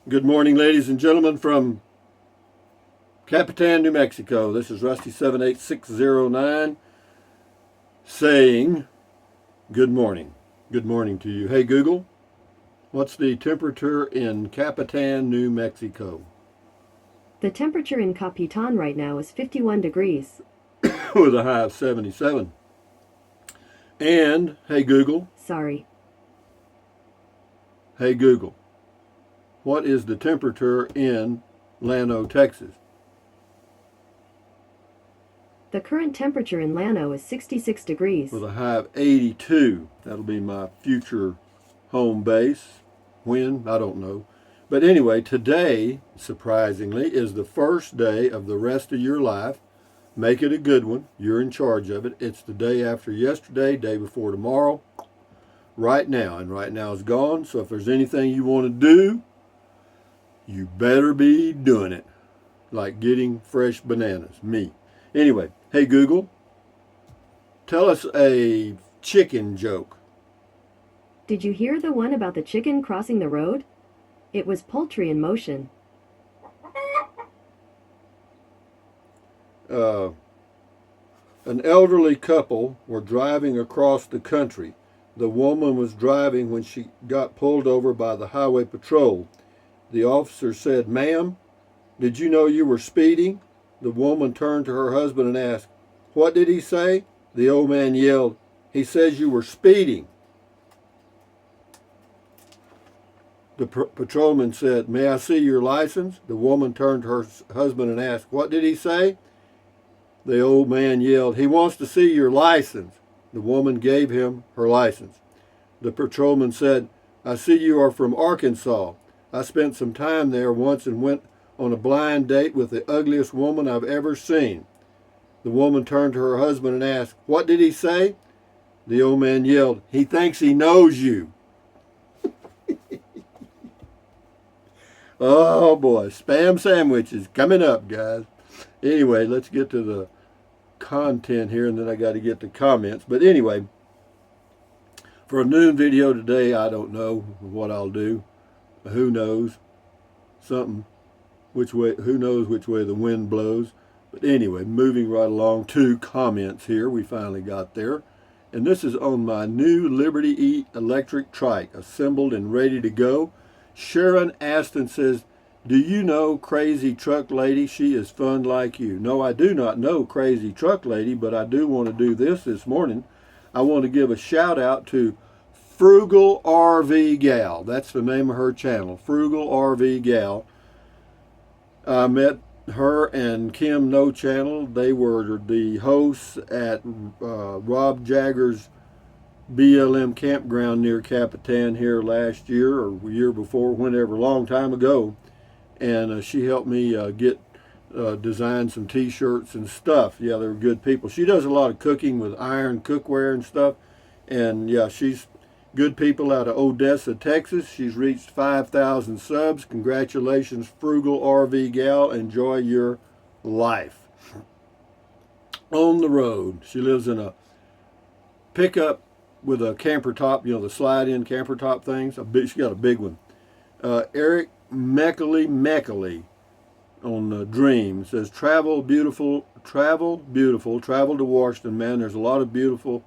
Good morning, ladies and gentlemen, from Capitan, New Mexico. This is Rusty 78609 saying good morning. Good morning to you. Hey, Google, what's the temperature in Capitan, New Mexico? The temperature in Capitan right now is 51 degrees. With a high of 77. And, hey, Google. Sorry. Hey, Google, what is the temperature in Llano, Texas? The current temperature in Llano is 66 degrees. With a high of 82. That'll be my future home base. When? I don't know. But anyway, today, surprisingly, is the first day of the rest of your life. Make it a good one. You're in charge of it. It's the day after yesterday, day before tomorrow, right now. And right now is gone. So if there's anything you want to do, you better be doing it. Like getting fresh bananas. Me. Anyway, hey Google, tell us a chicken joke. Did you hear the one about the chicken crossing the road? It was poultry in motion. An elderly couple were driving across the country. The woman was driving when she got pulled over by the highway patrol. The officer said, "Ma'am, did you know you were speeding?" The woman turned to her husband and asked, "What did he say?" The old man yelled, "He says you were speeding." The patrolman said, "May I see your license?" The woman turned to her husband and asked, "What did he say?" The old man yelled, "He wants to see your license." The woman gave him her license. The patrolman said, "I see you are from Arkansas. I spent some time there once and went on a blind date with the ugliest woman I've ever seen." The woman turned to her husband and asked, "What did he say?" The old man yelled, "He thinks he knows you." Oh boy, spam sandwiches coming up, guys. Anyway, let's get to the content here, and then I got to get to comments. But anyway, for a noon video today, I don't know what I'll do. Who knows? Something. Which way? Who knows which way the wind blows? But anyway, moving right along to comments here. We finally got there. And this is on my new Liberty E electric trike, assembled and ready to go. Sharon Aston says, "Do you know Crazy Truck Lady? She is fun like you." No, I do not know Crazy Truck Lady, but I do want to do this morning. I want to give a shout out to Frugal RV Gal. That's the name of her channel, Frugal RV Gal. I met her and Kim No Channel. They were the hosts at Rob Jagger's BLM campground near Capitan here last year or year before, whenever, long time ago. And she helped me design some t-shirts and stuff. Yeah, they were good people. She does a lot of cooking with iron cookware and stuff. And yeah, she's good people out of Odessa, Texas. She's reached 5,000 subs. Congratulations, Frugal RV Gal. Enjoy your life. On the road. She lives in a pickup with a camper top, the slide-in camper top things. She got a big one. Eric Meckley on Dream says, travel beautiful, travel to Washington, man. There's a lot of beautiful,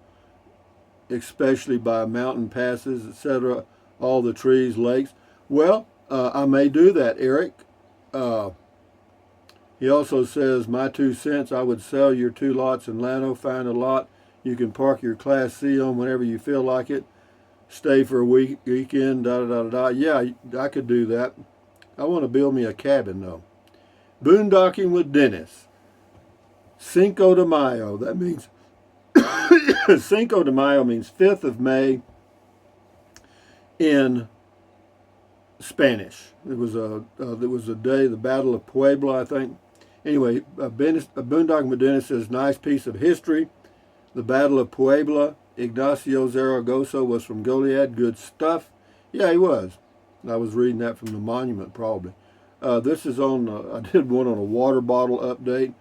especially by mountain passes, etc., all the trees, lakes. Well, I may do that, Eric. He also says, my 2 cents, I would sell your 2 lots in Llano, find a lot you can park your Class C on whenever you feel like it. Stay for a weekend, da-da-da-da-da. Yeah, I could do that. I want to build me a cabin, though. Boondocking with Dennis. Cinco de Mayo. That means, Cinco de Mayo means 5th of May in Spanish. It was a day, the Battle of Puebla, I think. Anyway, Boondocking with Dennis says, nice piece of history. The Battle of Puebla. Ignacio Zaragoza was from Goliad. Good stuff. Yeah, he was. I was reading that from the monument, probably. This is on, I did one on a water bottle update.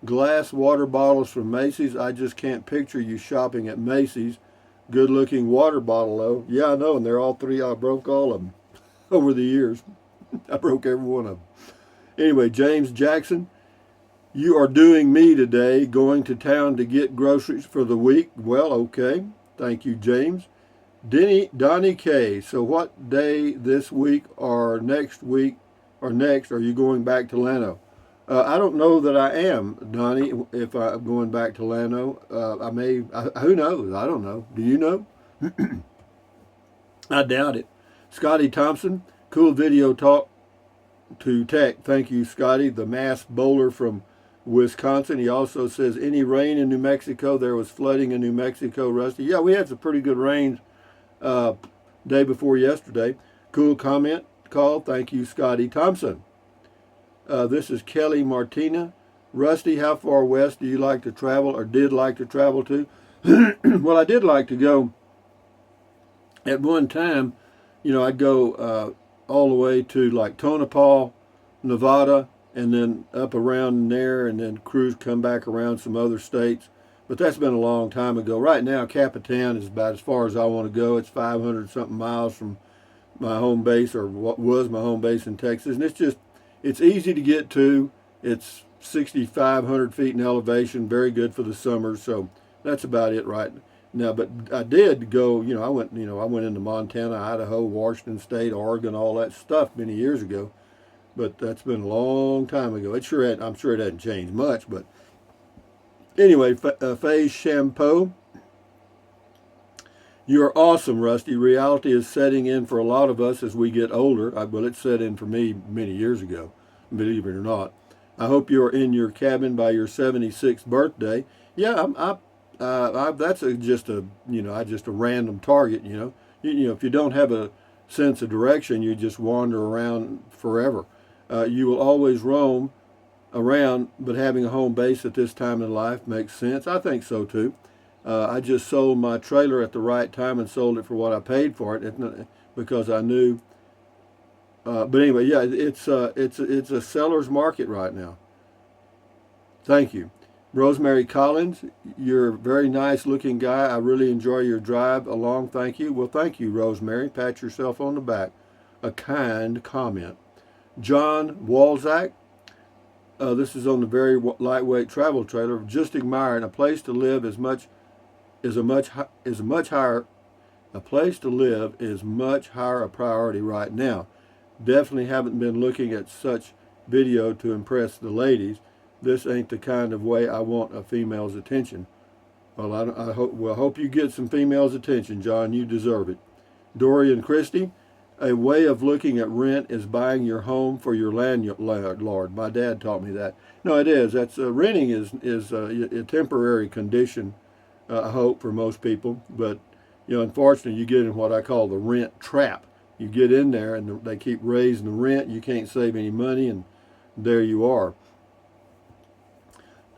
Glass water bottles from Macy's. I just can't picture you shopping at Macy's. Good looking water bottle, though. Yeah, I know, and they're all 3. I broke all of them over the years. I broke every one of them. Anyway, James Jackson, you are doing me today, going to town to get groceries for the week. Well, okay. Thank you, James. Donnie K. So what day this week or next are you going back to Llano? I don't know that I am, Donnie, if I'm going back to Llano. Who knows? I don't know. Do you know? I doubt it. Scotty Thompson, cool video talk to tech. Thank you, Scotty, the mass bowler from Wisconsin. He also says, any rain in New Mexico? There was flooding in New Mexico, Rusty. Yeah, we had some pretty good rains day before yesterday. Cool comment call. Thank you, Scotty Thompson. This is Kelly Martina. Rusty, how far west do you like to travel or did like to travel to? Well, I did like to go at one time. I'd go all the way to like Tonopah, Nevada, and then up around there, and then cruise, come back around some other states. But that's been a long time ago. Right now, Capitan is about as far as I want to go. It's 500 something miles from my home base, or what was my home base in Texas. And it's easy to get to. It's 6,500 feet in elevation, very good for the summer. So that's about it right now. But I did go, I went into Montana, Idaho, Washington State, Oregon, all that stuff many years ago. But that's been a long time ago. I'm sure it hasn't changed much, but anyway, Faye Shampoo, you're awesome, Rusty. Reality is setting in for a lot of us as we get older. Well, it set in for me many years ago, believe it or not. I hope you're in your cabin by your 76th birthday. Yeah, that's just a random target. If you don't have a sense of direction, you just wander around forever. You will always roam around, but having a home base at this time in life makes sense. I think so too. I just sold my trailer at the right time and sold it for what I paid for it, because I knew. But anyway, yeah, it's a seller's market right now. Thank you. Rosemary Collins, you're a very nice looking guy. I really enjoy your drive along. Thank you. Well, thank you, Rosemary. Pat yourself on the back. A kind comment. John Walzak, this is on the very lightweight travel trailer. Just admiring. A place to live is much higher. A place to live is much higher a priority right now. Definitely haven't been looking at such video to impress the ladies. This ain't the kind of way I want a female's attention. Well, I hope you get some female's attention, John. You deserve it. Dorian Christie, a way of looking at rent is buying your home for your landlord. My dad taught me that. No, it is. That's renting is a temporary condition, I hope, for most people. But unfortunately, you get in what I call the rent trap. You get in there, and they keep raising the rent. You can't save any money, and there you are.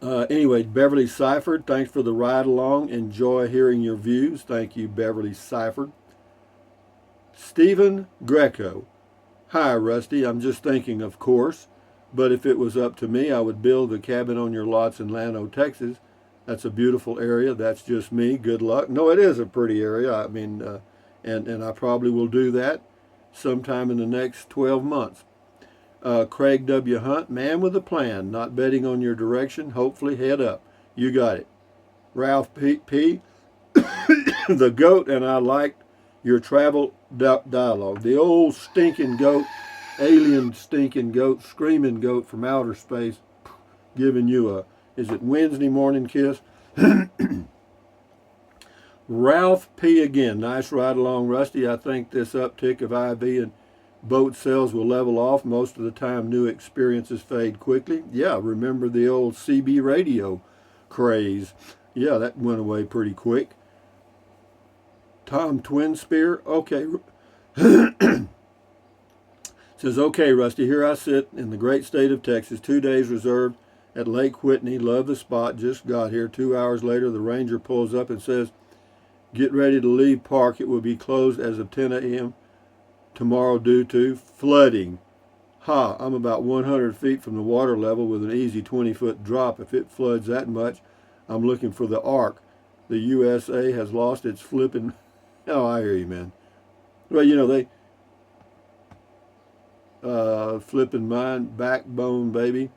Anyway, Beverly Seifert, thanks for the ride along. Enjoy hearing your views. Thank you, Beverly Seifert. Stephen Greco. Hi, Rusty. I'm just thinking, of course, but if it was up to me, I would build a cabin on your lots in Llano, Texas. That's a beautiful area. That's just me. Good luck. No, it is a pretty area. I mean, and I probably will do that sometime in the next 12 months. Craig W. Hunt, man with a plan, not betting on your direction, hopefully head up. You got it. Ralph P. The goat, and I liked your travel dialogue. The old stinking goat, alien stinking goat, screaming goat from outer space, giving you is it Wednesday morning kiss? Ralph P. again, nice ride along, Rusty. I think this uptick of IV and boat sales will level off. Most of the time, new experiences fade quickly. Yeah, remember the old CB radio craze. Yeah, that went away pretty quick. Tom Twinspear, okay. Says, okay, Rusty, here I sit in the great state of Texas, 2 days reserved at Lake Whitney. Love the spot, just got here. 2 hours later, the ranger pulls up and says, get ready to leave park. It will be closed as of 10 a.m. tomorrow due to flooding. I'm about 100 feet from the water level with an easy 20-foot drop. If it floods that much, I'm looking for the Ark. The USA has lost its flipping... Oh, I hear you, man. Well, Flipping mine, backbone, baby.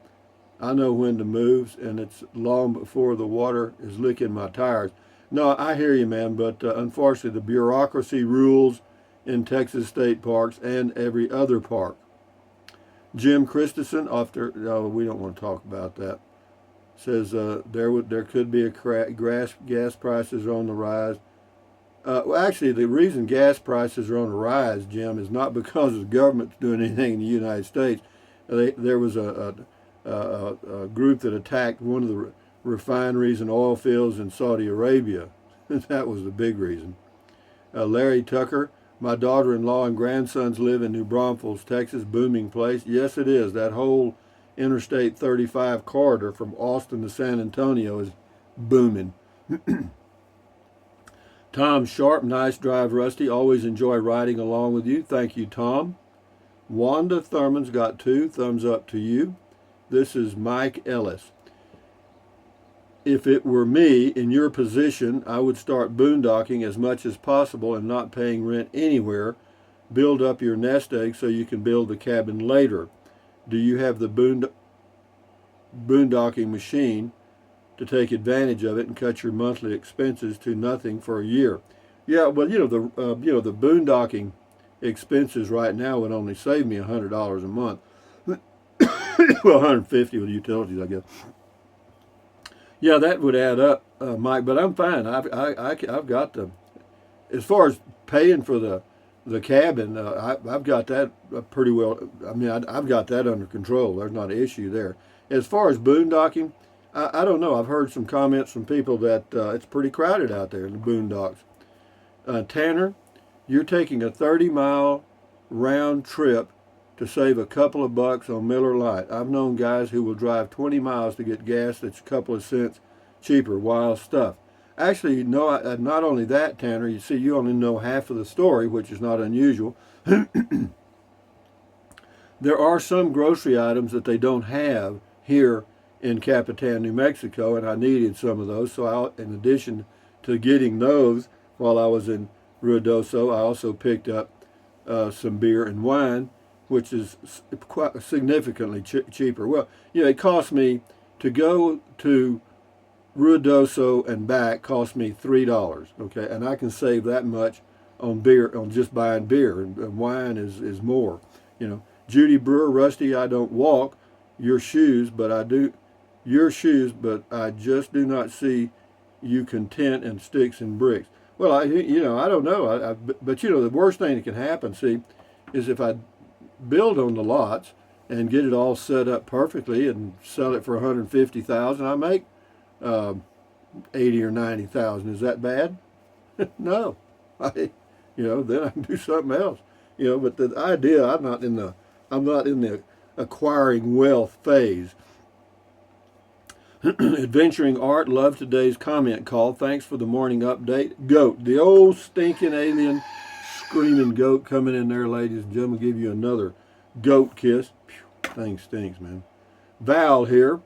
I know when to move, and it's long before the water is licking my tires. No, I hear you, man, but unfortunately, the bureaucracy rules in Texas state parks and every other park. Jim Christensen, we don't want to talk about that, says there could be gas prices are on the rise. Well, actually, the reason gas prices are on the rise, Jim, is not because the government's doing anything in the United States. There was a group that attacked one of the refineries and oil fields in Saudi Arabia. That was the big reason. Larry Tucker, my daughter-in-law and grandsons live in New Braunfels, Texas, booming place. Yes, it is. That whole Interstate 35 corridor from Austin to San Antonio is booming. Tom Sharp, nice drive, Rusty. Always enjoy riding along with you. Thank you, Tom. Wanda Thurman's got 2 thumbs up to you. This is Mike Ellis. If it were me in your position, I would start boondocking as much as possible and not paying rent anywhere. Build up your nest egg so you can build the cabin later. Do you have the boondocking machine to take advantage of it and cut your monthly expenses to nothing for a year? Yeah, well, the boondocking expenses right now would only save me $100 a month. Well, $150 with utilities, I guess. Yeah, that would add up, Mike. But I'm fine. I've got the, as far as paying for the cabin, I've got that pretty well. I mean, I've got that under control. There's not an issue there. As far as boondocking, I don't know. I've heard some comments from people that it's pretty crowded out there in the boondocks. Tanner, you're taking a 30-mile round trip to save a couple of bucks on Miller Lite. I've known guys who will drive 20 miles to get gas that's a couple of cents cheaper. Wild stuff. Actually, no, not only that, Tanner, you see, you only know half of the story, which is not unusual. There are some grocery items that they don't have here in Capitan, New Mexico, and I needed some of those. So in addition to getting those while I was in Ruidoso, I also picked up some beer and wine, which is quite significantly cheaper. Well, it cost me to go to Ruidoso and back cost me $3. Okay, and I can save that much on beer, on just buying beer, and wine is more. Judy Brewer, Rusty, I don't walk your shoes, but I do your shoes, but I just do not see you content in sticks and bricks. Well, I don't know. But the worst thing that can happen, see, is if I build on the lots and get it all set up perfectly and sell it for $150,000, I make 80 or 90,000. Is that bad? No. Then I can do something else. But the idea, I'm not in the acquiring wealth phase. Adventuring Art, love today's comment call. Thanks for the morning update. Goat, the old stinking alien screaming goat coming in there, ladies and gentlemen. Give you another goat kiss. Thing stinks, man. Val here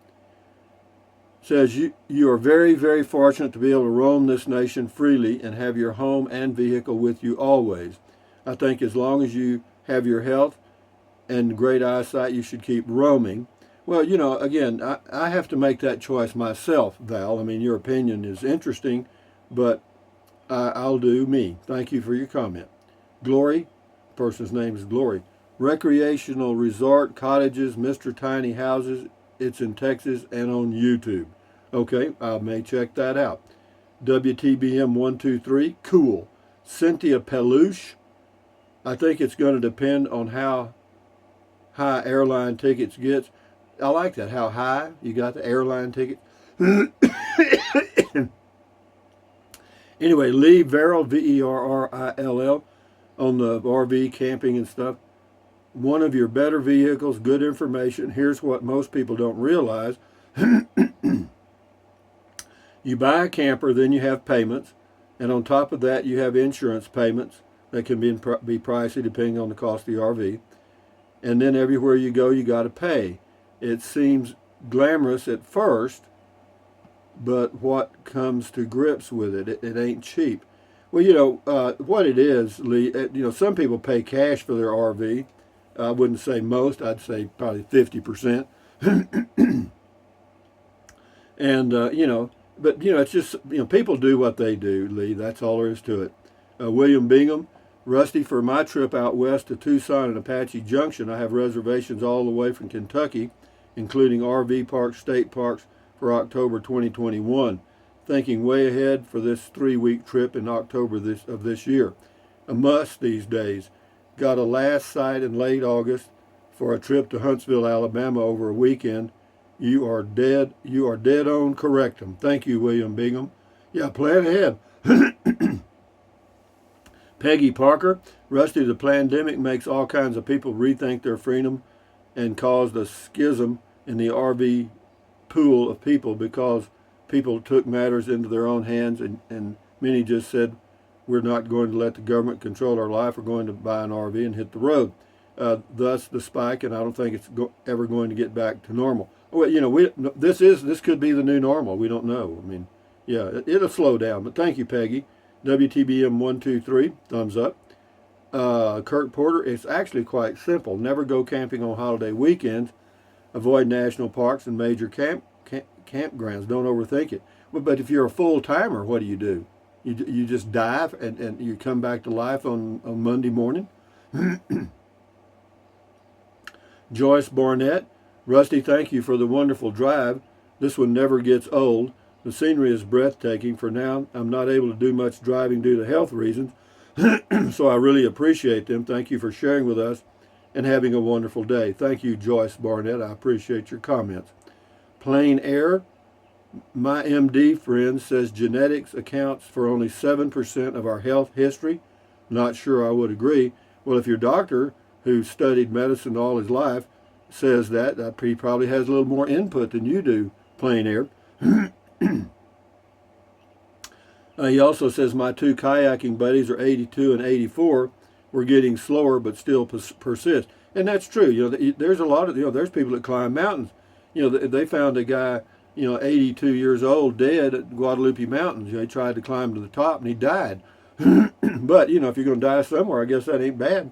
says you are very, very fortunate to be able to roam this nation freely and have your home and vehicle with you always. I think as long as you have your health and great eyesight, you should keep roaming. Well, again, I have to make that choice myself, Val. I mean, your opinion is interesting, but I'll do me. Thank you for your comment. Glory, person's name is Glory. Recreational resort, cottages, Mr. Tiny houses. It's in Texas and on YouTube. Okay, I may check that out. WTBM 123, cool. Cynthia Peluche, I think it's going to depend on how high airline tickets gets. I like that, how high you got the airline ticket. Anyway, Lee Verrill, Verrill, on the RV camping and stuff. One of your better vehicles, good information. Here's what most people don't realize. You buy a camper, then you have payments, and on top of that, you have insurance payments that can be pricey depending on the cost of the RV. And then everywhere you go, you got to pay. It seems glamorous at first, but what comes to grips with it, it ain't cheap. Well, what it is, Lee, some people pay cash for their RV. I wouldn't say most. I'd say probably 50%. And but it's just people do what they do, Lee. That's all there is to it. William Bingham, Rusty, for my trip out west to Tucson and Apache Junction, I have reservations all the way from Kentucky, including RV parks, state parks, for October 2021. Thinking way ahead for this 3-week trip in October of this year. A must these days. Got a last sight in late August for a trip to Huntsville, Alabama over a weekend. You are dead on correctum. Thank you, William Bingham. Yeah, plan ahead. Peggy Parker, Rusty, the pandemic makes all kinds of people rethink their freedom and caused a schism in the RV pool of people because people took matters into their own hands and many just said, we're not going to let the government control our life. We're going to buy an RV and hit the road. Thus the spike, and I don't think it's ever going to get back to normal. Well, this could be the new normal. We don't know. I mean, yeah, it'll slow down. But thank you, Peggy. WTBM 123, thumbs up. Kirk Porter, it's actually quite simple. Never go camping on holiday weekends. Avoid national parks and major campgrounds. Don't overthink it. But if you're a full-timer, what do? You just dive and you come back to life on Monday morning. Joyce Barnett, Rusty, thank you for the wonderful drive. This one never gets old. The scenery is breathtaking. For now, I'm not able to do much driving due to health reasons, so I really appreciate them. Thank you for sharing with us and having a wonderful day. Thank you, Joyce Barnett. I appreciate your comments. Plain Air, my MD friend says genetics accounts for only 7% of our health history. Not sure I would agree. Well, if your doctor, who studied medicine all his life, says that, he probably has a little more input than you do, Plain Air. He also says my 2 kayaking buddies are 82 and 84. We're getting slower, but still persist. And that's true. There's a lot of, there's people that climb mountains. They found a guy, 82 years old, dead at Guadalupe Mountains. He tried to climb to the top and he died. But, if you're going to die somewhere, I guess that ain't bad.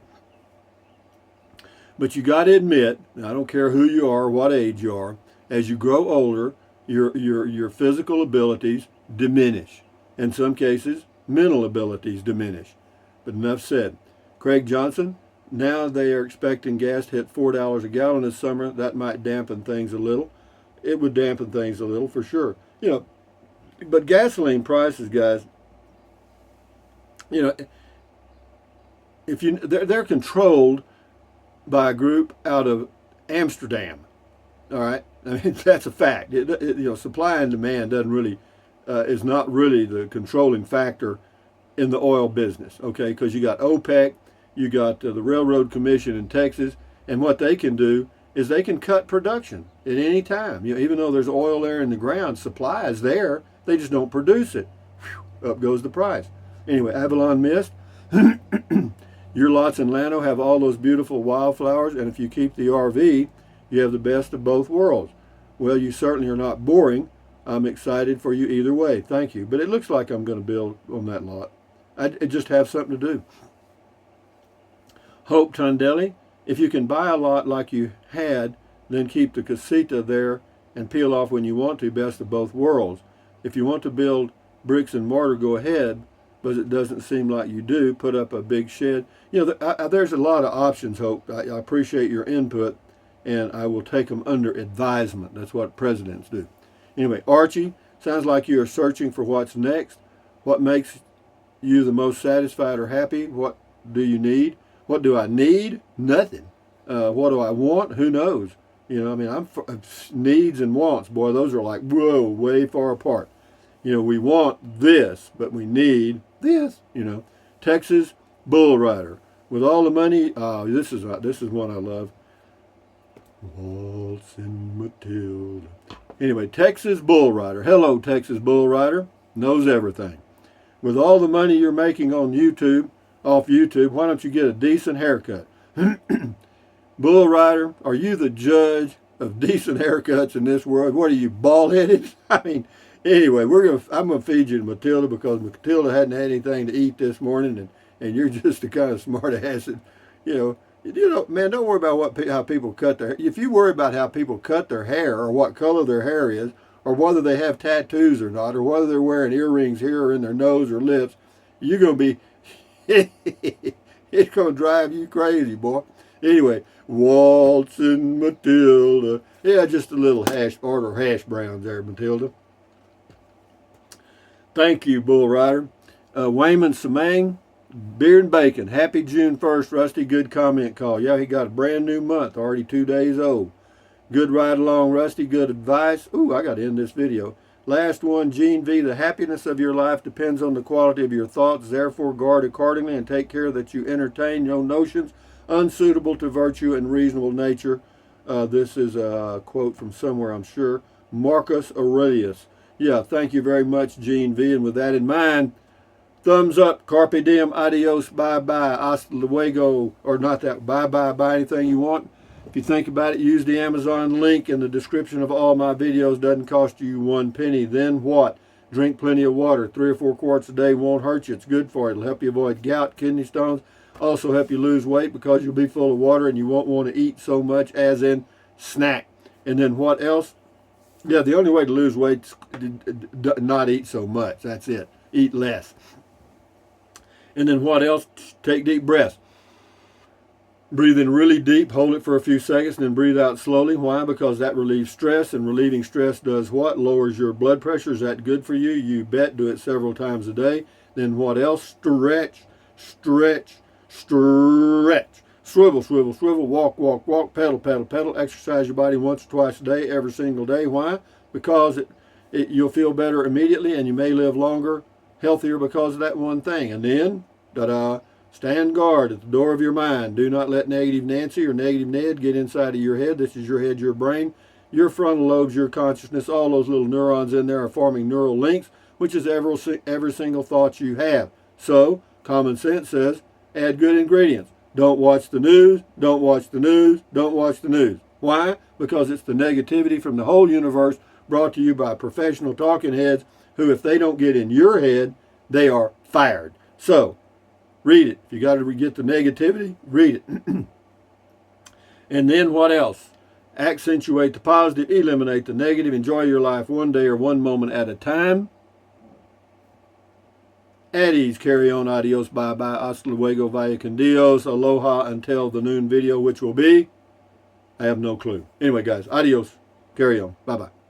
But you got to admit, I don't care who you are, what age you are, as you grow older, your physical abilities diminish. In some cases, mental abilities diminish. But enough said. Craig Johnson, now they are expecting gas to hit $4 a gallon this summer. That might dampen things a little. It would dampen things a little for sure. But gasoline prices, guys, they're controlled by a group out of Amsterdam. All right, I mean that's a fact. Supply and demand doesn't really is not really the controlling factor in the oil business. Okay, because you got OPEC, you got the Railroad Commission in Texas, and what they can do is they can cut production at any time. Even though there's oil there in the ground, supply is there. They just don't produce it. Whew, up goes the price. Anyway, Avalon Mist. Your lots in Llano have all those beautiful wildflowers, and if you keep the RV, you have the best of both worlds. Well, you certainly are not boring. I'm excited for you either way. Thank you. But it looks like I'm going to build on that lot. I just have something to do. Hope Tondelli, if you can buy a lot like you had, then keep the casita there and peel off when you want to, best of both worlds. If you want to build bricks and mortar, go ahead, but it doesn't seem like you do. Put up a big shed. There's a lot of options, Hope. I appreciate your input, and I will take them under advisement. That's what presidents do. Anyway, Archie, sounds like you are searching for what's next. What makes you the most satisfied or happy? What do you need? What do I need? Nothing. What do I want? Who knows? I'm needs and wants. Boy, those are like, whoa, way far apart. We want this, but we need this. Texas Bull Rider. With all the money, this is one I love. Waltzing Matilda. Anyway, Texas Bull Rider. Hello, Texas Bull Rider. Knows everything. With all the money you're making on off YouTube, why don't you get a decent haircut? Bull Rider, are you the judge of decent haircuts in this world? What are you, bald-headed? I mean, anyway, I'm gonna feed you to Matilda because Matilda hadn't had anything to eat this morning, and you're just the kind of smart ass that, You know, man, don't worry about how people cut their hair. If you worry about how people cut their hair or what color their hair is or whether they have tattoos or not or whether they're wearing earrings here or in their nose or lips, you're going to be, it's going to drive you crazy, boy. Anyway, Waltzing Matilda. Yeah, just a little hash browns there, Matilda. Thank you, Bull Rider. Wayman Samang, Beer and Bacon. Happy June 1st, Rusty. Good comment call. Yeah, he got a brand new month, already 2 days old. Good ride along, Rusty. Good advice. Ooh, I got to end this video. Last one, Gene V. The happiness of your life depends on the quality of your thoughts. Therefore, guard accordingly and take care that you entertain no notions unsuitable to virtue and reasonable nature. This is a quote from somewhere, I'm sure. Marcus Aurelius. Yeah, thank you very much, Gene V. And with that in mind, thumbs up, carpe diem, adios, bye-bye, hasta luego, or not that, bye-bye, buy anything you want. If you think about it, use the Amazon link in the description of all my videos. Doesn't cost you 1 penny. Then what? Drink plenty of water. 3 or 4 quarts a day won't hurt you. It's good for you. It'll help you avoid gout, kidney stones. Also help you lose weight because you'll be full of water and you won't want to eat so much as in snack. And then what else? Yeah, the only way to lose weight is not eat so much. That's it. Eat less. And then what else? Take deep breaths. Breathe in really deep, hold it for a few seconds, and then breathe out slowly. Why? Because that relieves stress, and relieving stress does what? Lowers your blood pressure. Is that good for you? You bet. Do it several times a day. Then what else? Stretch, stretch, stretch. Swivel, swivel, swivel. Walk, walk, walk. Pedal, pedal, pedal. Exercise your body once or twice a day, every single day. Why? Because you'll feel better immediately, and you may live longer, healthier because of that one thing. And then, ta-da, stand guard at the door of your mind. Do not let negative Nancy or negative Ned get inside of your head. This is your head, your brain, your frontal lobes, your consciousness. All those little neurons in there are forming neural links, which is every single thought you have. So, common sense says, add good ingredients. Don't watch the news, don't watch the news, don't watch the news. Why? Because it's the negativity from the whole universe brought to you by professional talking heads who, if they don't get in your head, they are fired. So, read it. If you got to get the negativity, read it. And then what else? Accentuate the positive, eliminate the negative, enjoy your life one day or one moment at a time. At ease, carry on, adios, bye-bye, hasta luego, vaya con Dios, aloha until the noon video, which will be, I have no clue. Anyway, guys, adios, carry on, bye-bye.